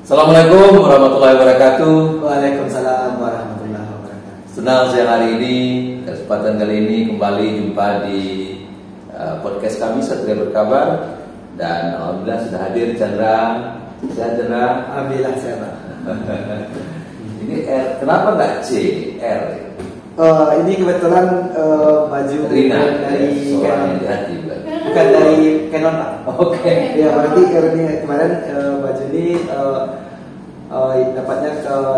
Assalamualaikum warahmatullahi wabarakatuh. Waalaikumsalam warahmatullahi wabarakatuh. Senang siang hari ini, kesempatan kali ini kembali jumpa di podcast kami Satria Berkabar. Dan alhamdulillah sudah hadir Chandra. Sehat Chandra? Alhamdulillah sehat. Ini R, kenapa nggak C? R? Ini kebetulan baju Rina dari seorang Canon. yang di hati Bukan dari Canon Pak. Oke. Ya berarti ini kemarin baju ini dapatnya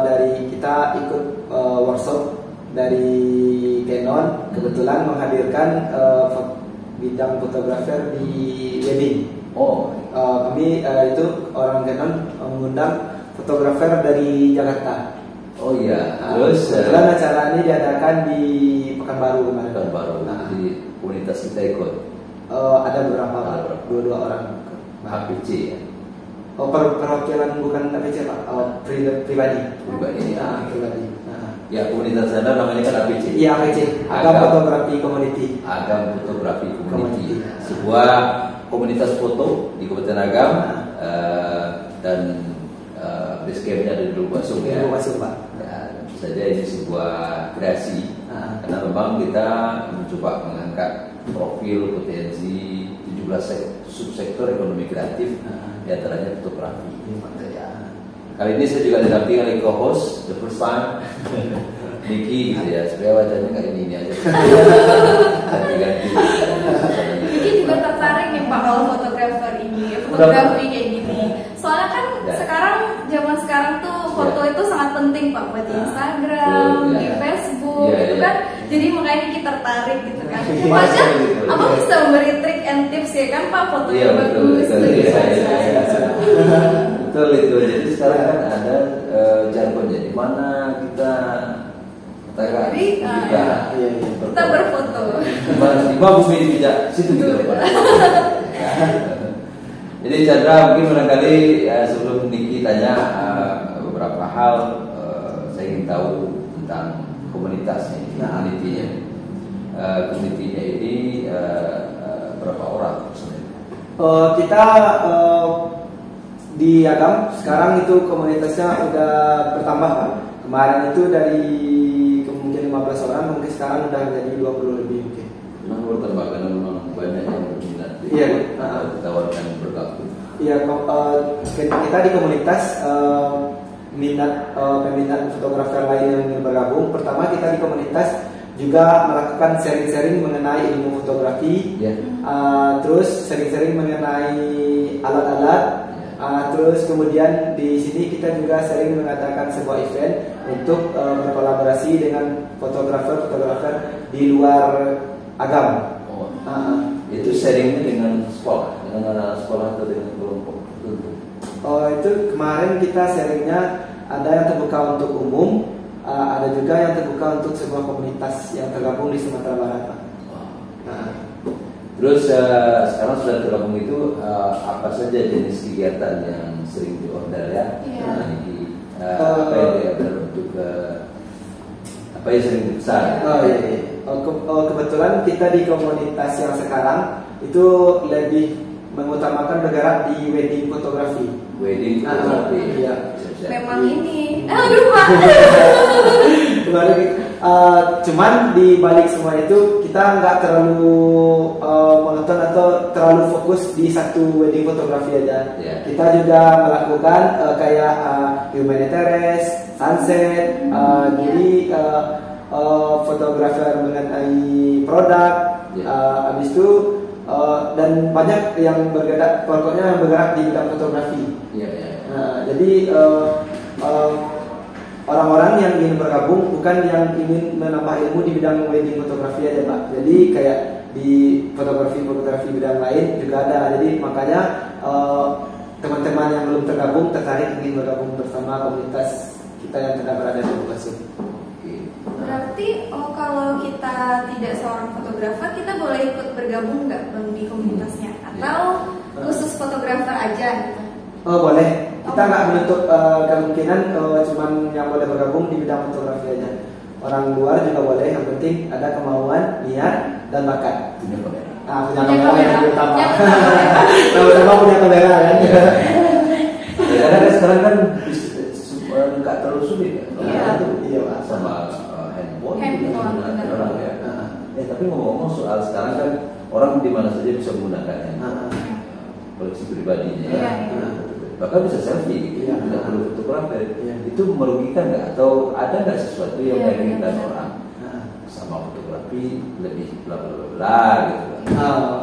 dari kita ikut workshop dari Canon, kebetulan menghadirkan bidang fotografer di wedding. Kami itu orang Canon mengundang fotografer dari Jakarta. Oh iya. Terus kebetulan acara ini diadakan di Pekanbaru kemarin. Pekanbaru. Di komunitas kita ikut. Ada beberapa, dua orang. HPC ya. Perwakilan bukan HPC Pak, pribadi. Pribadi. Pribadi. Ya, komunitas Anda namanya kan APC. Iya, APC. Agam Fotografi Community. Agam Fotografi Community. Sebuah komunitas foto di Kabupaten Agam dan base campnya ada di Lubasung ya. Lubasung Pak. Ya, tentu saja ini sebuah kreasi karena memang kita mencoba mengangkat profil potensi 17 subsektor ekonomi kreatif, di antaranya fotografi. Kali ini saya juga didampingi oleh co-host the first time Niki gitu ya, supaya wajahnya kayak ini aja. Ganti-ganti. Niki juga tertarik nih Pak kalau fotografer ini, fotografi kayak gini. Soalnya kan zaman sekarang tuh foto itu sangat penting Pak buat di Instagram, di Facebook gitu kan. Jadi makanya Niki tertarik gitu kan. Aja, Abang bisa memberi trik and tips ya kan Pak, fotonya bagus. Betul itu. Jadi sekarang kan ada jargonnya di mana kita kita berfoto. Di bumi bijak situ gitu. Jadi Chandra mungkin barangkali sebelum Niki tanya beberapa hal, saya ingin tahu tentang komunitasnya, komunitinya. Komunitinya ini berapa orang sebenarnya? Kita di Agam sekarang itu komunitasnya udah bertambah Pak. Kemarin itu dari mungkin 15 orang, mungkin sekarang udah jadi 20 lebih mungkin. Memang bertambah karena memang banyak yang berminat. Iya. Ditawarkan bergabung. Iya, kita di komunitas peminat fotografer lain yang ingin bergabung. Pertama kita di komunitas juga melakukan sharing-sharing mengenai ilmu fotografi, terus sharing-sharing mengenai alat-alat. Terus kemudian di sini kita juga sering mengadakan sebuah event untuk berkolaborasi dengan fotografer di luar Agam. Itu sharingnya dengan sekolah, dengan anak sekolah atau dengan kelompok tertentu? Itu kemarin kita sharingnya ada yang terbuka untuk umum, ada juga yang terbuka untuk sebuah komunitas yang tergabung di Sumatera Barat. Terus sekarang sudah tergabung itu apa saja jenis kegiatan yang sering diorder ya? Apa yang diorder untuk apa yang sering besar? Kebetulan kita di komunitas yang sekarang itu lebih mengutamakan bergerak di wedding fotografi. Wedding fotografi. Iya. Memang ini. Aduh Pak. Cuman di balik semua itu kita nggak terlalu monoton atau terlalu fokus di satu wedding fotografi aja. Kita juga melakukan kayak humanitarian, sunset, jadi fotografer mengenai produk, habis itu dan banyak yang bergerak, pokoknya yang bergerak di bidang fotografi. Jadi orang-orang yang ingin bergabung bukan yang ingin menambah ilmu di bidang wedding fotografi aja Pak. Jadi kayak di fotografi bidang lain juga ada. Jadi makanya teman-teman yang belum tergabung tertarik ingin bergabung bersama komunitas kita yang sedang berada di Lubasung. Berarti kalau kita tidak seorang fotografer, kita boleh ikut bergabung nggak di komunitasnya? Atau khusus fotografer aja? Boleh. Kita nggak menutup kemungkinan cuman yang boleh bergabung di bidang fotografi aja. Orang luar juga boleh, yang penting ada kemauan, niat, dan bakat. Punya kamera. Punya kamera yang utama. Sama-sama punya kamera kan. Karena sekarang kan nggak terlalu sulit ya. Iya. Sama handphone benar. Ya. Tapi ngomong-ngomong soal sekarang kan orang di mana saja bisa menggunakan koleksi pribadinya. Bahkan bisa selfie, tidak perlu fotografer. Itu merugikan nggak? Atau ada nggak sesuatu yang meyakinkan orang sama fotografi lebih bla bla bla gitu?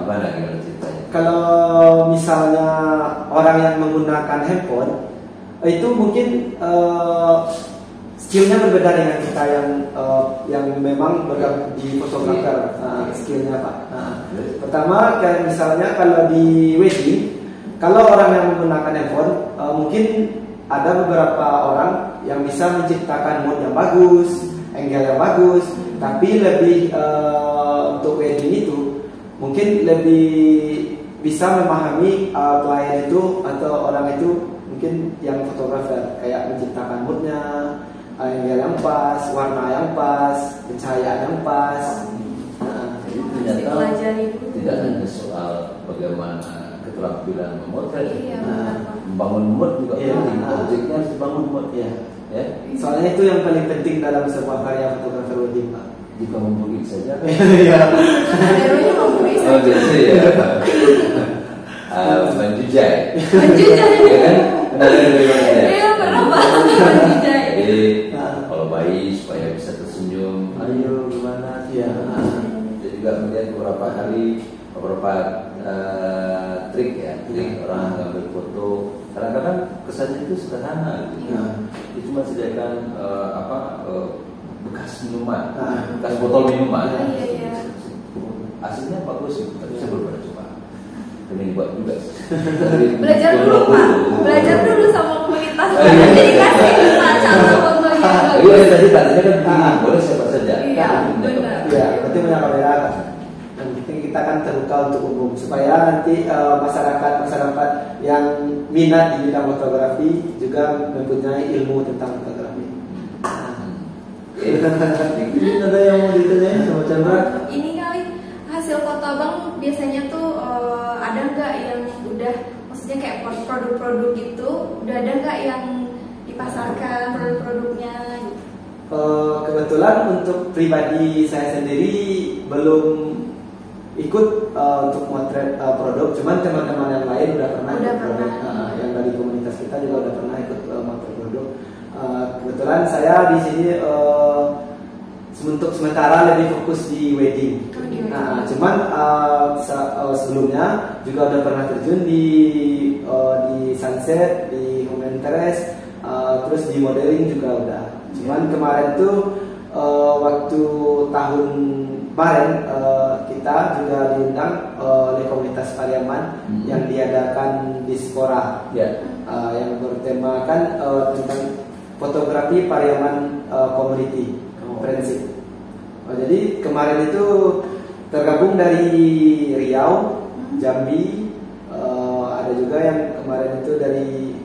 Gimana ceritanya? Kalau misalnya orang yang menggunakan handphone itu mungkin skillnya berbeda dengan kita yang memang bergabung di fotografer. Skillnya Pak. Pertama kayak misalnya kalau di wedding, kalau orang yang menggunakan handphone mungkin ada beberapa orang yang bisa menciptakan mood yang bagus, angle yang bagus, tapi lebih untuk wedding itu mungkin lebih bisa memahami klien itu atau orang itu mungkin yang fotografer, kayak menciptakan moodnya, angle yang pas, warna yang pas, pencahayaan yang pas. Jadi ternyata tidak hanya soal bagaimana keterampilan memotret, membangun mood juga penting. Objeknya harus dibangun mood ya. Soalnya itu yang paling penting dalam sebuah karya fotografer wedding Pak. Jika membuli saja. Iya. Kadernya membuli saja. Jadi menjujai. Ya kan? Iya pernah Pak menjujai. Jadi kalau bayi supaya bisa tersenyum, ayo gimana? Saya juga melihat beberapa trik orang ngambil foto. Kadang-kadang kesannya itu sederhana gitu. Dia cuma sediakan bekas minuman, bekas botol minuman. Hasilnya bagus sih, tapi saya belum pernah coba. Pengen buat juga. Belajar dulu Pak, belajar dulu sama komunitas. Jadi kasih cara fotonya. Iya tadi katanya kan boleh siapa saja. Iya benar. Iya, berarti punya kamera. Yang penting kita kan terbuka untuk umum supaya nanti masyarakat yang minat di bidang fotografi juga mempunyai ilmu tentang fotografi. Ini ada yang mau ditanyain sama Chandra? Ini kali hasil foto abang biasanya tuh ada nggak yang udah, maksudnya kayak produk-produk gitu, udah ada nggak yang dipasarkan produk-produknya? Kebetulan untuk pribadi saya sendiri belum ikut untuk motret produk, cuman teman-teman yang lain udah pernah ikut produk. Yang dari komunitas kita juga udah pernah ikut motret produk. Kebetulan saya di sini untuk sementara lebih fokus di wedding. Cuman sebelumnya juga udah pernah terjun di sunset, di home interest, terus di modeling juga udah. Cuman kemarin tuh waktu tahun kemarin kita juga diundang oleh komunitas Pariaman yang diadakan di Dispora, yang bertemakan tentang fotografi Pariaman Community Friendship. Jadi kemarin itu tergabung dari Riau, Jambi, ada juga yang kemarin itu dari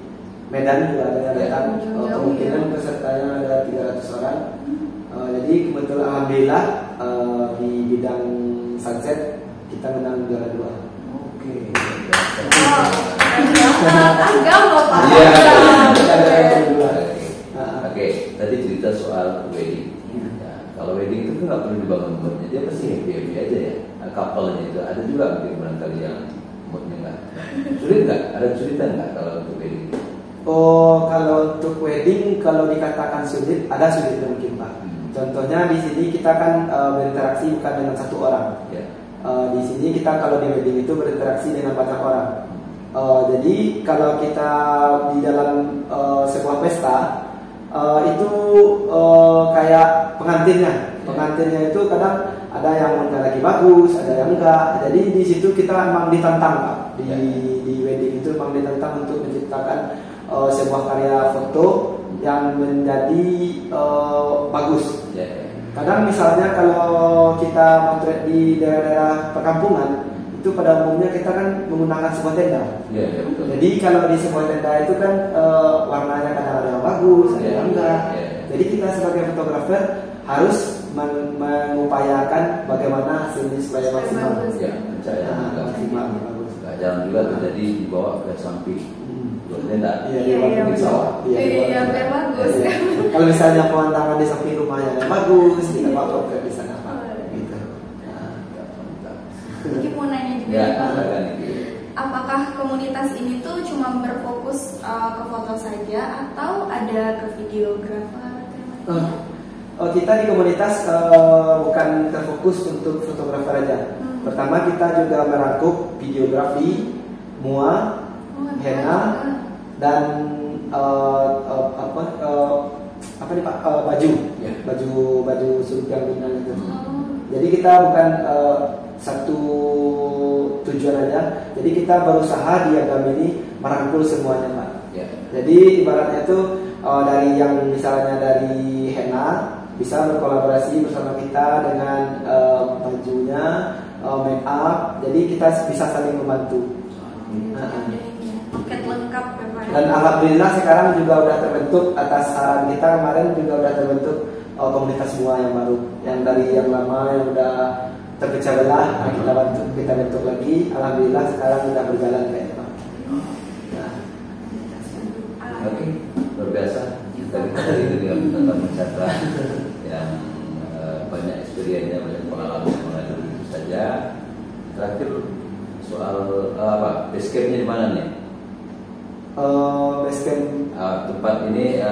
Medan juga ada yang datang. Kemungkinan pesertanya ada 300 orang. Jadi kebetulan alhamdulillah di bidang sunset kita menang juara 2. Oke. Agam loh Pak. Oke, tadi cerita soal wedding. Kalau wedding itu nggak perlu dibangun moodnya, dia pasti happy aja ya. Couple-nya itu ada juga mungkin barangkali yang moodnya nggak sulit nggak? Ada kesulitan nggak kalau untuk wedding? Kalau untuk wedding, kalau dikatakan sulit, ada sulitnya mungkin Pak. Contohnya di sini kita kan berinteraksi bukan dengan satu orang. Di sini kita kalau di wedding itu berinteraksi dengan banyak orang. Jadi kalau kita di dalam sebuah pesta itu kayak pengantinnya itu kadang ada yang moodnya lagi bagus, ada yang enggak. Jadi di situ kita memang ditantang Pak. Di wedding itu memang ditantang untuk menciptakan sebuah karya foto yang menjadi bagus. Kadang misalnya kalau kita motret di daerah-daerah perkampungan, itu pada umumnya kita kan menggunakan sebuah tenda. Jadi kalau di sebuah tenda itu kan warnanya kadang ada yang bagus, ada yang enggak. Jadi kita sebagai fotografer harus mengupayakan bagaimana hasilnya supaya maksimal. Maksimal bagus. Jangan juga terjadi dibawa ke samping. komentar. Iya, sawah. Iya, biar bagus. Kalau misalnya pemandangan di samping rumahnya bagus, kita bawa ke di sana Pak. Gitu. Jadi mau nanya juga Ya, nih, Pak. silakan. Apakah komunitas ini tuh cuma berfokus ke foto saja atau ada ke videografer? Kita di komunitas bukan terfokus untuk fotografer aja. Pertama kita juga merangkup videografi, MUA, henna, dan apa nih Pak, baju surga bintang itu. Jadi kita bukan satu tujuan aja. Jadi kita berusaha di Agam ini merangkul semuanya Pak. Jadi ibaratnya itu dari yang misalnya dari henna bisa berkolaborasi bersama kita dengan bajunya, make up. Jadi kita bisa saling membantu. Paket lengkap ya Pak. Dan alhamdulillah sekarang juga udah terbentuk atas saran kita kemarin juga udah terbentuk komunitas semua yang baru. Yang dari yang lama yang udah terpecah belah kita bentuk lagi. Alhamdulillah sekarang sudah berjalan kayaknya Pak. Oke, luar biasa. Kita itu dengan teman-teman Chandra yang banyak experience-nya, banyak pengalaman mengenai itu saja. Terakhir soal base camp-nya di mana nih? Base camp tempat ini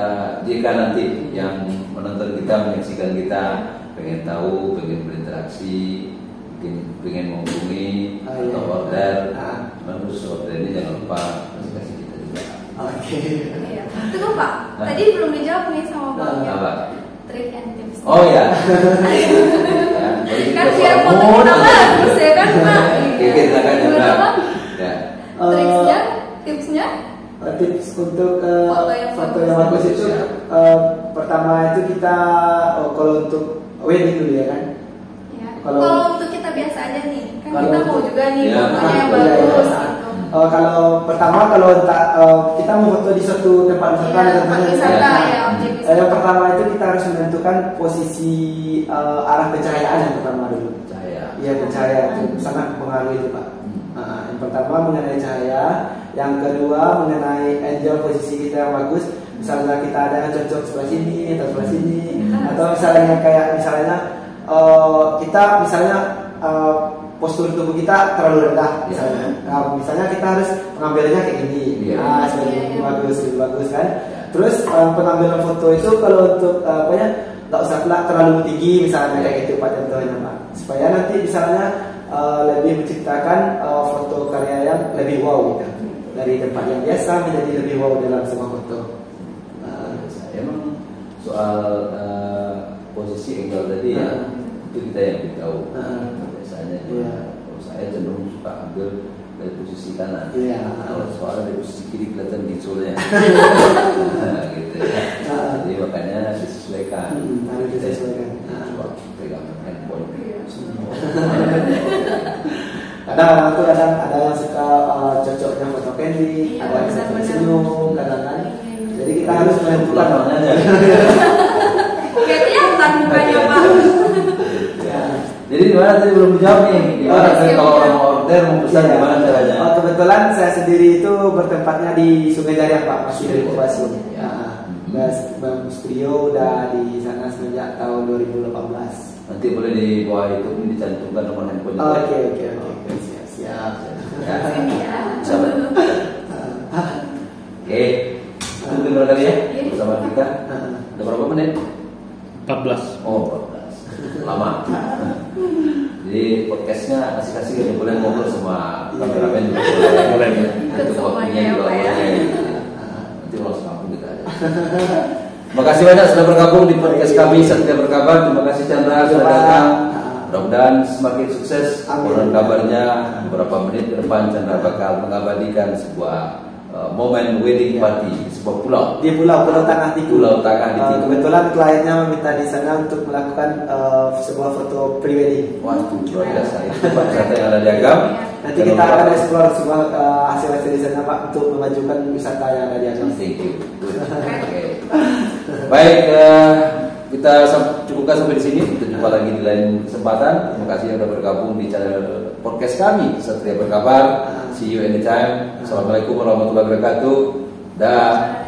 jika nanti yang menonton kita, menyaksikan kita pengen tahu, pengen berinteraksi, pengen menghubungi atau order, terus ordernya jangan lupa kasih kita juga. Oke. Tunggu Pak, tadi belum dijawab nih sama Bang. Apa? Trik and tips. Oh ya. Kan biar foto kita bagus ya kan Pak. Oke, silakan Chandra. Ya. Triksnya, tipsnya? Tips untuk foto yang bagus itu pertama itu kita kalau untuk wedding dulu ya kan. Kalau untuk kita biasa aja nih, kan kita mau juga nih ya, fotonya yang bagus. Kalau pertama kita mau foto di suatu tempat wisata, objek wisata. Yang pertama itu kita harus menentukan posisi arah pencahayaan yang pertama dulu. Iya, pencahaya itu sangat mempengaruhi itu Pak. Yang pertama mengenai cahaya, yang kedua mengenai angle posisi kita yang bagus. Misalnya kita ada yang cocok sebelah sini atau sebelah sini, atau misalnya kita postur tubuh kita terlalu rendah misalnya. Misalnya kita harus mengambilnya kayak gini, lebih bagus kan. Terus pengambilan foto itu kalau untuk nggak usah terlalu tinggi misalnya kayak gitu Pak, contohnya Pak, supaya nanti misalnya lebih menciptakan foto karya yang lebih wow gitu, dari tempat yang biasa menjadi lebih wow dalam sebuah foto. Emang soal posisi angle tadi itu kita yang tahu. Biasanya kalau saya cenderung suka ambil dari posisi kanan. Kalau soalnya dari posisi kiri kelihatan bisulnya. Gitu ya. Jadi makanya disesuaikan. Harus disesuaikan. Coba pegang handphone. Kadang ada yang suka cocoknya foto candid, ada yang suka senyum, kadang-kadang. Jadi kita harus menentukan namanya. Gak kelihatan mukanya Pak. Jadi gimana tadi belum dijawab nih? Gimana kalau orang mau order mau pesan gimana caranya? Kebetulan saya sendiri itu bertempatnya di Sungai Jaya Pak, masih dari Kopasung. Bang Studio udah di sana semenjak tahun 2018. Nanti boleh di bawah itu dicantumkan nomor handphone. Oke. Siap. Oke. Tunggu berapa kali ya bersama kita? Ada berapa menit? 14. Oh, 14. Lama. Jadi podcastnya kasih-kasih boleh ngobrol sama kameramen juga boleh. Untuk waktunya juga boleh. Nanti langsung kampung kita aja. Terima kasih banyak sudah bergabung di podcast kami Satria Berkabar. Terima kasih Chandra sudah datang. Mudah-mudahan semakin sukses. Konon kabarnya beberapa menit ke depan Chandra bakal mengabadikan sebuah momen wedding party di sebuah pulau. Di Pulau Tangah Tiku. Pulau Tangah Tiku. Kebetulan kliennya meminta di sana untuk melakukan sebuah foto pre-wedding. Waduh, luar biasa. Itu tempat wisata yang ada di Agam. Nanti kita akan explore sebuah hasil-hasil di sana Pak untuk memajukan wisata yang ada di Agam. Thank you. Oke. Baik, kita cukupkan sampai di sini. Kita jumpa lagi di lain kesempatan. Terima kasih yang sudah bergabung di channel podcast kami Satria Berkabar. See you anytime. Assalamualaikum warahmatullahi wabarakatuh. Dah.